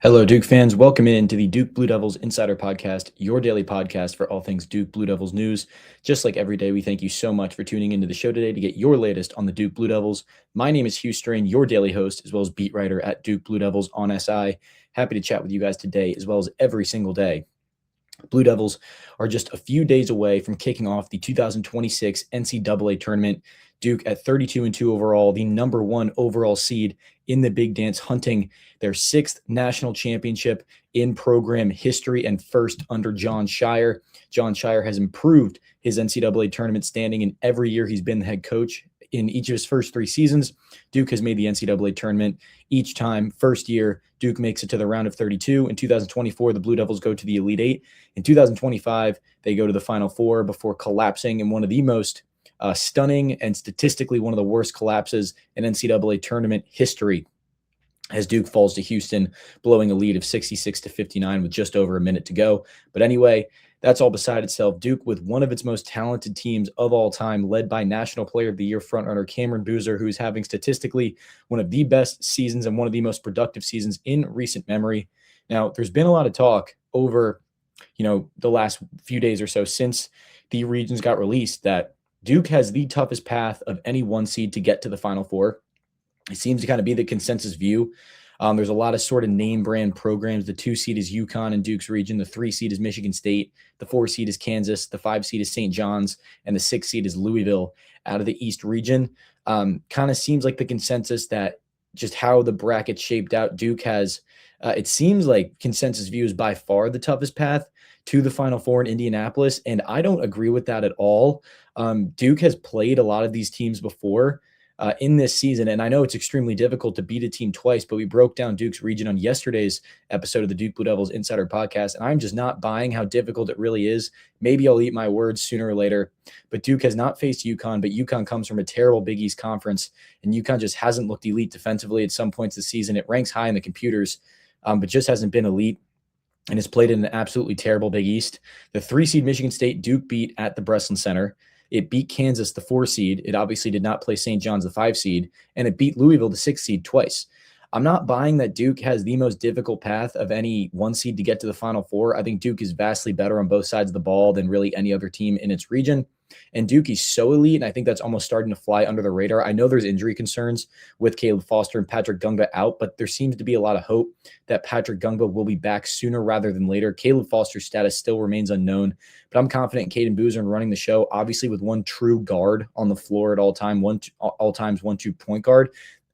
Hello, Duke fans. Welcome in to the Duke Blue Devils Insider Podcast, your daily podcast for all things Duke Blue Devils news. Just like every day, we thank you so much for tuning into the show today to get your latest on the Duke Blue Devils. My name is Hugh Strain, your daily host, as well as beat writer at Duke Blue Devils on SI. Happy to chat with you guys today, as well as every single day. Blue Devils are just a few days away from kicking off the 2026 NCAA tournament. Duke at 32-2 overall, the number one overall seed in the Big Dance, hunting their sixth national championship in program history and first under Jon Scheyer. Jon Scheyer has improved his NCAA tournament standing in every year he's been the head coach. In each of his first three seasons, Duke has made the NCAA tournament each time. First year, Duke makes it to the round of 32. In 2024, the Blue Devils go to the Elite Eight. In 2025, they go to the Final Four before collapsing in one of the most stunning and statistically one of the worst collapses in NCAA tournament history, as Duke falls to Houston, blowing a lead of 66-59 with just over a minute to go. But anyway, that's all beside itself. Duke, with one of its most talented teams of all time, led by National Player of the Year frontrunner Cameron Boozer, who's having statistically one of the best seasons and one of the most productive seasons in recent memory. Now, there's been a lot of talk over, the last few days or so since the regions got released that Duke has the toughest path of any one seed to get to the Final Four. It seems to kind of be the consensus view. There's a lot of sort of name brand programs. The 2 seed is UConn in Duke's region. The 3 seed is Michigan State. The 4 seed is Kansas. The 5 seed is St. John's. And the 6 seed is Louisville out of the East region. Kind of seems like the consensus that just how the bracket shaped out, Duke has, it seems like consensus view is by far the toughest path to the Final Four in Indianapolis. And I don't agree with that at all. Duke has played a lot of these teams before in this season. And I know it's extremely difficult to beat a team twice, but we broke down Duke's region on yesterday's episode of the Duke Blue Devils Insider Podcast. And I'm just not buying how difficult it really is. Maybe I'll eat my words sooner or later, but Duke has not faced UConn, but UConn comes from a terrible Big East conference, and UConn just hasn't looked elite defensively at some points this season. It ranks high in the computers, but just hasn't been elite, and has played in an absolutely terrible Big East. The 3 seed Michigan State, Duke beat at the Breslin Center. It beat Kansas, the 4 seed. It obviously did not play St. John's, the 5 seed, and it beat Louisville, the 6 seed, twice. I'm not buying that Duke has the most difficult path of any 1 seed to get to the Final Four. I think Duke is vastly better on both sides of the ball than really any other team in its region. And Duke is so elite, and I think that's almost starting to fly under the radar. I know there's injury concerns with Caleb Foster and Patrick Gungba out, but there seems to be a lot of hope that Patrick Gungba will be back sooner rather than later. Caleb Foster's status still remains unknown, but I'm confident in Caden Boozer in running the show, obviously with one true guard on the floor at all times, 1-2 point guard,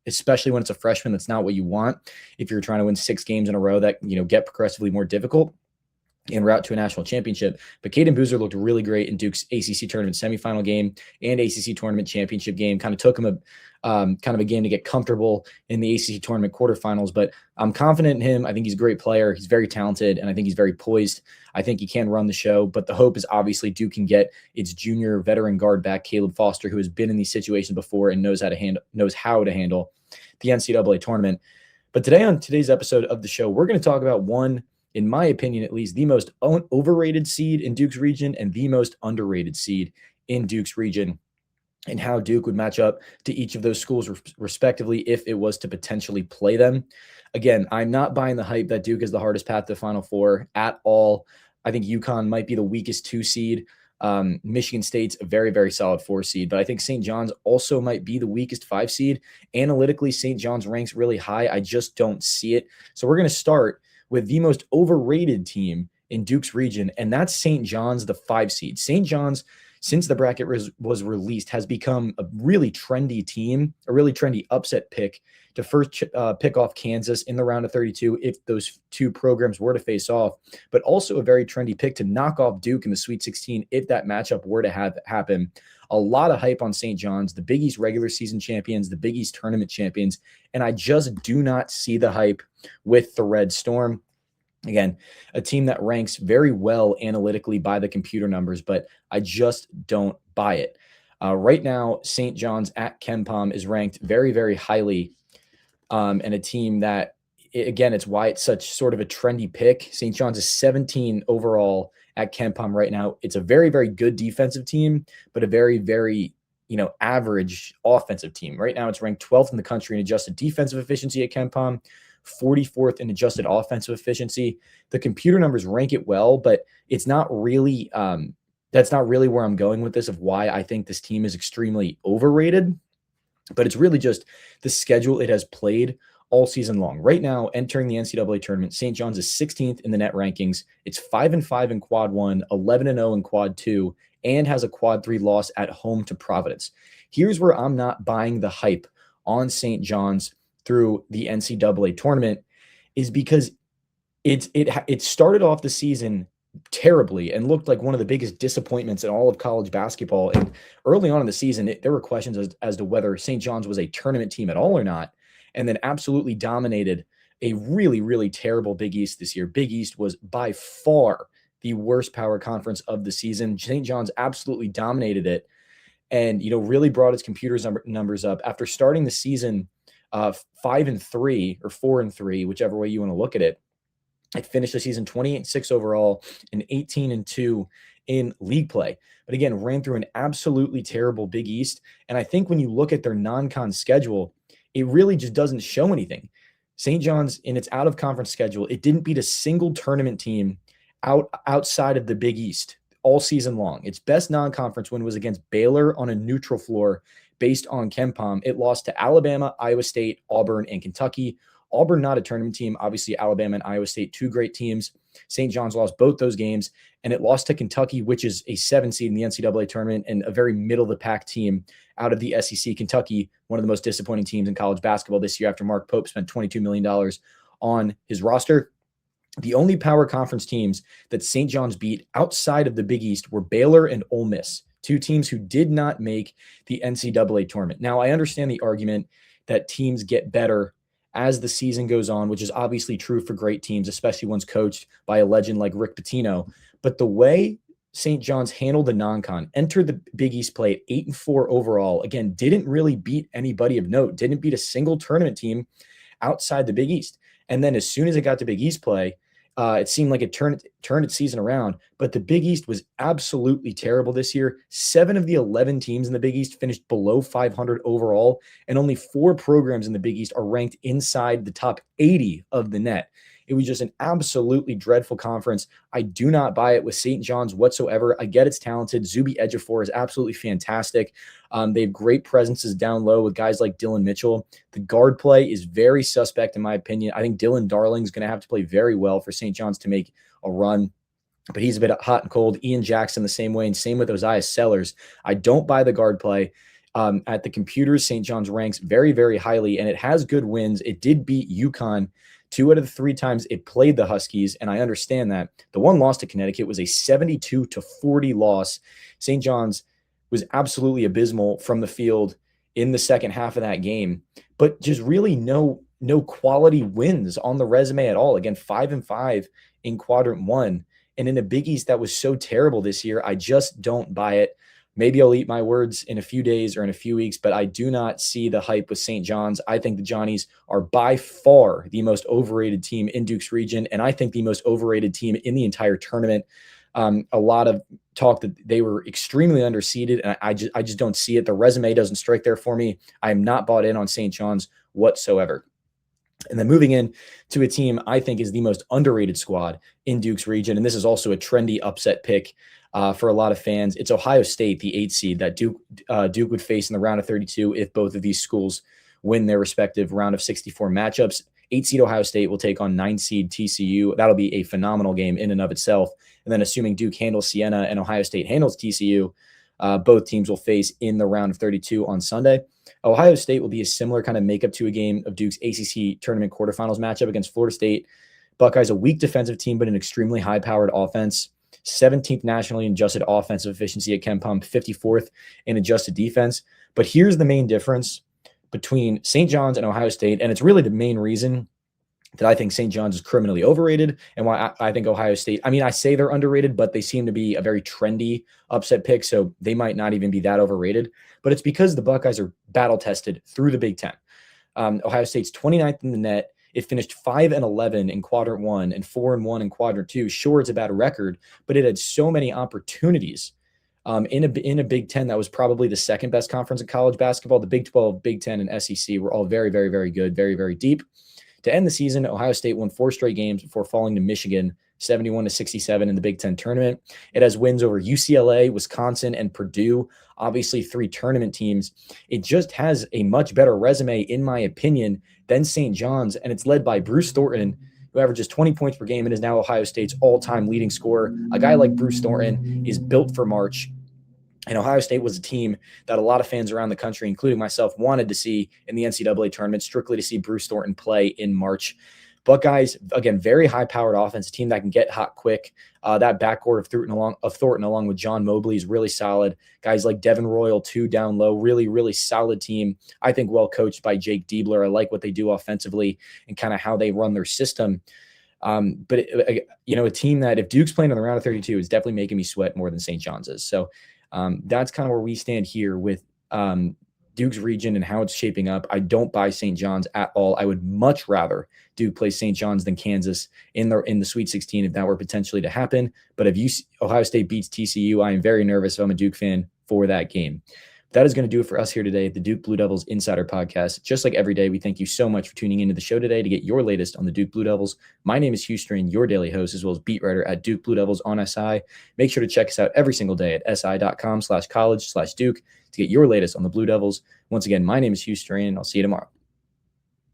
especially when it's a freshman. That's not what you want if you're trying to win 6 games in a row that get progressively more difficult en route to a national championship. But Caden Boozer looked really great in Duke's ACC tournament semifinal game and ACC tournament championship game. Kind of took him a game to get comfortable in the ACC tournament quarterfinals. But I'm confident in him. I think he's a great player. He's very talented, and I think he's very poised. I think he can run the show. But the hope is obviously Duke can get its junior veteran guard back, Caleb Foster, who has been in these situations before and knows how to handle the NCAA tournament. But today, on today's episode of the show, we're going to talk about one, in my opinion at least, the most overrated seed in Duke's region and the most underrated seed in Duke's region, and how Duke would match up to each of those schools respectively if it was to potentially play them. Again, I'm not buying the hype that Duke is the hardest path to the Final Four at all. I think UConn might be the weakest 2 seed. Michigan State's a very, very solid 4 seed, but I think St. John's also might be the weakest 5 seed. Analytically, St. John's ranks really high. I just don't see it. So we're going to start with the most overrated team in Duke's region, and that's St. John's, the 5 seed. St. John's, since the bracket was released, has become a really trendy team, a really trendy upset pick to first pick off Kansas in the round of 32 if those 2 programs were to face off, but also a very trendy pick to knock off Duke in the Sweet 16 if that matchup were to happen. A lot of hype on St. John's, the Big East regular season champions, the Big East tournament champions, and I just do not see the hype with the Red Storm. Again, a team that ranks very well analytically by the computer numbers, but I just don't buy it. Right now, St. John's at KenPom is ranked very, very highly, and a team that, again, it's why it's such sort of a trendy pick. St. John's is 17 overall at KenPom right now. It's a very, very good defensive team, but a very, very average offensive team. Right now, it's ranked 12th in the country in adjusted defensive efficiency at KenPom, 44th in adjusted offensive efficiency. The computer numbers rank it well, but it's not really that's not really where I'm going with this of why I think this team is extremely overrated. But it's really just the schedule it has played all season long. Right now, entering the NCAA tournament, St. John's is 16th in the net rankings. It's 5-5 in quad 1, 11-0 in quad 2, and has a quad 3 loss at home to Providence. Here's where I'm not buying the hype on St. John's through the NCAA tournament is because it started off the season terribly and looked like one of the biggest disappointments in all of college basketball. And early on in the season, there were questions as to whether St. John's was a tournament team at all or not, and then absolutely dominated a really, really terrible Big East this year. Big East was by far the worst power conference of the season. St. John's absolutely dominated it and, really brought its numbers up after starting the season 5-3 or 4-3, whichever way you want to look at it. It finished the season 28-6 overall and 18-2 in league play. But again, ran through an absolutely terrible Big East. And I think when you look at their non-con schedule, it really just doesn't show anything. St. John's, in its out-of-conference schedule, it didn't beat a single tournament team outside of the Big East all season long. Its best non-conference win was against Baylor on a neutral floor based on KenPom. It lost to Alabama, Iowa State, Auburn, and Kentucky. Auburn, not a tournament team. Obviously, Alabama and Iowa State, two great teams. St. John's lost both those games, and it lost to Kentucky, which is a 7 seed in the NCAA tournament and a very middle-of-the-pack team out of the SEC. Kentucky, one of the most disappointing teams in college basketball this year after Mark Pope spent $22 million on his roster. The only power conference teams that St. John's beat outside of the Big East were Baylor and Ole Miss, two teams who did not make the NCAA tournament. Now, I understand the argument that teams get better as the season goes on, which is obviously true for great teams, especially ones coached by a legend like Rick Pitino. But the way St. John's handled the non-con, entered the Big East play at 8-4 overall, again, didn't really beat anybody of note, didn't beat a single tournament team outside the Big East. And then as soon as it got to Big East play, it seemed like it turned its season around, but the Big East was absolutely terrible this year. 7 of the 11 teams in the Big East finished below 500 overall, and only 4 programs in the Big East are ranked inside the top 80 of the net. It was just an absolutely dreadful conference. I do not buy it with St. John's whatsoever. I get it's talented. Zuby Ejiofor is absolutely fantastic. They have great presences down low with guys like Dylan Mitchell. The guard play is very suspect in my opinion. I think Dylan Darling is going to have to play very well for St. John's to make a run, but he's a bit hot and cold. Ian Jackson the same way, and same with Ozias Sellers. I don't buy the guard play. At the computers, St. John's ranks very, very highly, and it has good wins. It did beat UConn 2 out of the 3 times it played the Huskies, and I understand that. The one loss to Connecticut was a 72-40 loss. St. John's was absolutely abysmal from the field in the second half of that game, but just really no quality wins on the resume at all. Again, 5-5 in quadrant 1, and in a Big East that was so terrible this year, I just don't buy it. Maybe I'll eat my words in a few days or in a few weeks, but I do not see the hype with St. John's. I think the Johnnies are by far the most overrated team in Duke's region, and I think the most overrated team in the entire tournament. A lot of talk that they were extremely underseeded, and I just don't see it. The resume doesn't strike there for me. I am not bought in on St. John's whatsoever. And then moving in to a team I think is the most underrated squad in Duke's region, and this is also a trendy upset pick for a lot of fans. It's Ohio State, the 8 seed that Duke would face in the round of 32 if both of these schools win their respective round of 64 matchups. 8 seed Ohio State will take on 9 seed TCU. That'll be a phenomenal game in and of itself. And then assuming Duke handles Siena and Ohio State handles TCU, both teams will face in the round of 32 on Sunday. Ohio State will be a similar kind of makeup to a game of Duke's ACC tournament quarterfinals matchup against Florida State. Buckeyes, a weak defensive team, but an extremely high-powered offense. 17th nationally in adjusted offensive efficiency at KenPom, 54th in adjusted defense. But here's the main difference between St. John's and Ohio State, and it's really the main reason that I think St. John's is criminally overrated and why I think Ohio State, I mean, I say they're underrated, but they seem to be a very trendy upset pick, so they might not even be that overrated. But it's because the Buckeyes are battle-tested through the Big Ten. Ohio State's 29th in the net. It finished 5-11 in quadrant 1 and 4-1 in quadrant 2. Sure, it's a bad record, but it had so many opportunities in a Big Ten that was probably the second best conference in college basketball. The Big 12, Big Ten, and SEC were all very, very, very good, very, very deep. To end the season, Ohio State won 4 straight games before falling to Michigan 71-67 in the Big Ten tournament. It has wins over UCLA, Wisconsin, and Purdue, obviously 3 tournament teams. It just has a much better resume, in my opinion, than St. John's, and it's led by Bruce Thornton, who averages 20 points per game and is now Ohio State's all-time leading scorer. A guy like Bruce Thornton is built for March. And Ohio State was a team that a lot of fans around the country, including myself, wanted to see in the NCAA tournament, strictly to see Bruce Thornton play in March. But guys, again, very high-powered offense, a team that can get hot quick. That backcourt of Thornton along with John Mobley is really solid. Guys like Devin Royal, too, down low, really, really solid team. I think well coached by Jake Diebler. I like what they do offensively and kind of how they run their system. But a team that if Duke's playing in the round of 32 is definitely making me sweat more than St. John's is. So that's kind of where we stand here with Duke's region and how it's shaping up. I don't buy St. John's at all. I would much rather Duke play St. John's than Kansas in the Sweet 16 if that were potentially to happen. But if Ohio State beats TCU, I am very nervous if I'm a Duke fan for that game. That is going to do it for us here today at the Duke Blue Devils Insider Podcast. Just like every day, we thank you so much for tuning into the show today to get your latest on the Duke Blue Devils. My name is Hugh Strain, your daily host, as well as beat writer at Duke Blue Devils on SI. Make sure to check us out every single day at si.com/college/Duke to get your latest on the Blue Devils. Once again, my name is Hugh Strain, and I'll see you tomorrow.